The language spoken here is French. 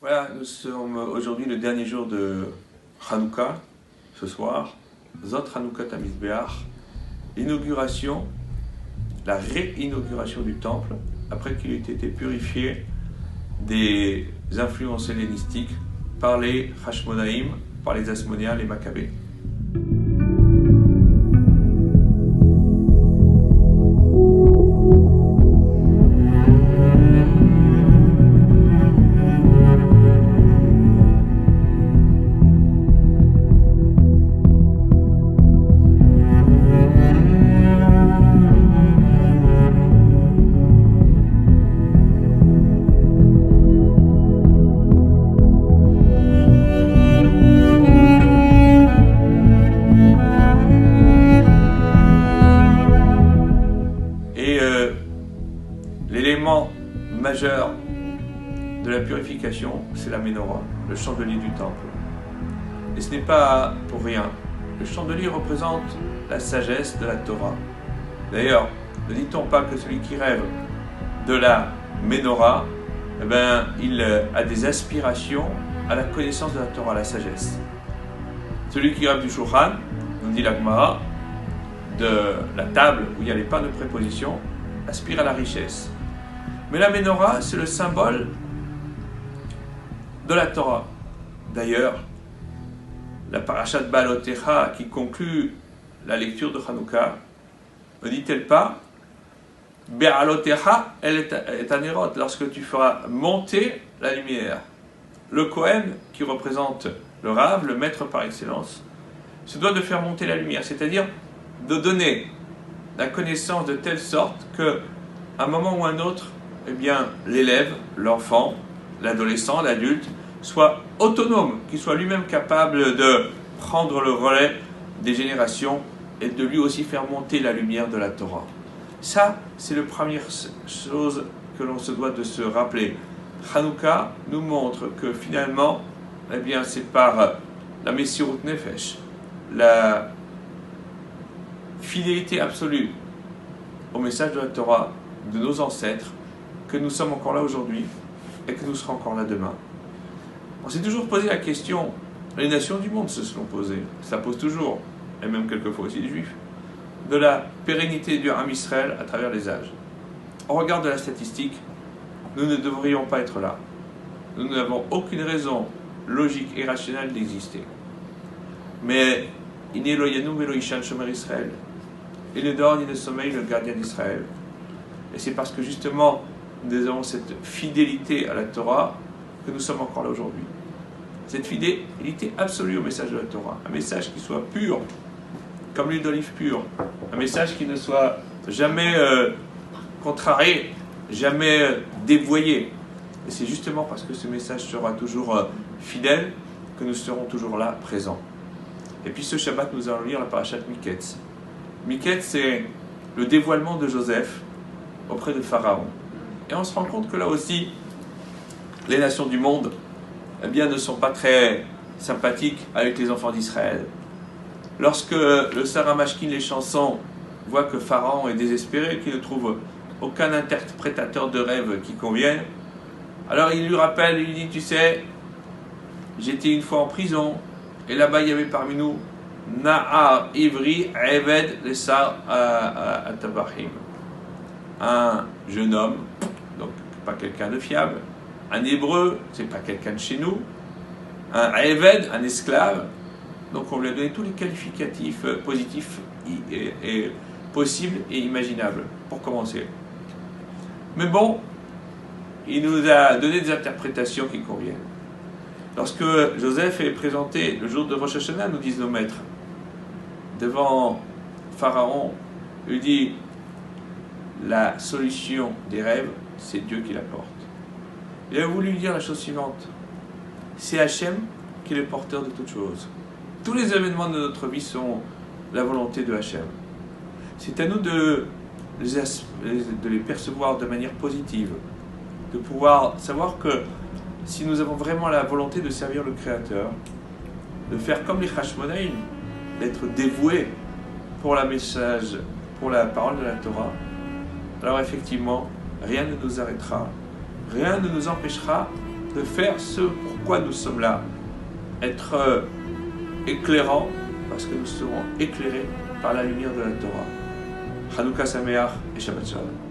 Voilà, nous sommes aujourd'hui le dernier jour de Hanouka, ce soir, Zot Hanouka Tamizbeach, l'inauguration, la réinauguration du temple, après qu'il ait été purifié des influences hellénistiques par les Hashmonaïm, par les Asmonéens, les Maccabées. L'élément majeur de la purification, c'est la Ménorah, le chandelier du temple. Et ce n'est pas pour rien. Le chandelier représente la sagesse de la Torah. D'ailleurs, ne dit-on pas que celui qui rêve de la Ménorah, il a des aspirations à la connaissance de la Torah, à la sagesse. Celui qui rêve du Shulchan, nous dit la Gemara, de la table où il y a les pains de préposition, aspire à la richesse. Mais la Ménorah, c'est le symbole de la Torah. D'ailleurs, la parashat Ba'alotecha qui conclut la lecture de Hanouka, ne dit-elle pas Be'alotecha elle est anerot, lorsque tu feras monter la lumière. Le Kohen, qui représente le Rav, le maître par excellence, se doit de faire monter la lumière, c'est-à-dire de donner la connaissance de telle sorte que, à un moment ou un autre, l'élève, l'enfant, l'adolescent, l'adulte, soit autonome, qu'il soit lui-même capable de prendre le relais des générations et de lui aussi faire monter la lumière de la Torah. Ça, c'est la première chose que l'on se doit de se rappeler. Hanouka nous montre que finalement, c'est par la Messirut Nefesh, la fidélité absolue au message de la Torah de nos ancêtres, que nous sommes encore là aujourd'hui et que nous serons encore là demain. On s'est toujours posé la question, les nations du monde se sont posées, ça pose toujours, et même quelquefois aussi les Juifs, de la pérennité du Ham Israël à travers les âges. Au regard de la statistique, nous ne devrions pas être là. Nous n'avons aucune raison logique et rationnelle d'exister. Mais il n'est loyanou velo ishan shomer Israël. Il ne dort ni ne sommeille le gardien d'Israël. Et c'est parce que justement, nous avons cette fidélité à la Torah que nous sommes encore là aujourd'hui. Cette fidélité absolue au message de la Torah. Un message qui soit pur, comme l'huile d'olive pure. Un message qui ne soit jamais contrarié, jamais dévoyé. Et c'est justement parce que ce message sera toujours fidèle que nous serons toujours là, présents. Et puis ce Shabbat, nous allons lire la parashat Miketz. Miketz, c'est le dévoilement de Joseph auprès de Pharaon. Et on se rend compte que là aussi, les nations du monde ne sont pas très sympathiques avec les enfants d'Israël. Lorsque le Saramashkin, les chansons, voit que Pharaon est désespéré, qu'il ne trouve aucun interprétateur de rêve qui convienne, alors il lui rappelle, il lui dit, tu sais, j'étais une fois en prison, et là-bas il y avait parmi nous Na'ar Ivri Eved Lesar Atabahim. Un jeune homme, donc pas quelqu'un de fiable, un hébreu, c'est pas quelqu'un de chez nous, un Eved, un esclave, donc on lui a donné tous les qualificatifs positifs et possibles et imaginables, pour commencer. Mais bon, il nous a donné des interprétations qui conviennent. Lorsque Joseph est présenté le jour de Rosh Hashanah, nous disent nos maîtres, devant Pharaon, il dit la solution des rêves, c'est Dieu qui l'apporte. Il a voulu dire la chose suivante, c'est Hachem qui est le porteur de toutes choses. Tous les événements de notre vie sont la volonté de Hachem. C'est à nous de les percevoir de manière positive, de pouvoir savoir que si nous avons vraiment la volonté de servir le Créateur, de faire comme les Hashmonaïm, d'être dévoués pour la message, pour la parole de la Torah, alors effectivement, rien ne nous arrêtera, rien ne nous empêchera de faire ce pourquoi nous sommes là, être éclairants, parce que nous serons éclairés par la lumière de la Torah. Hanouka Sameach et Shabbat Shalom.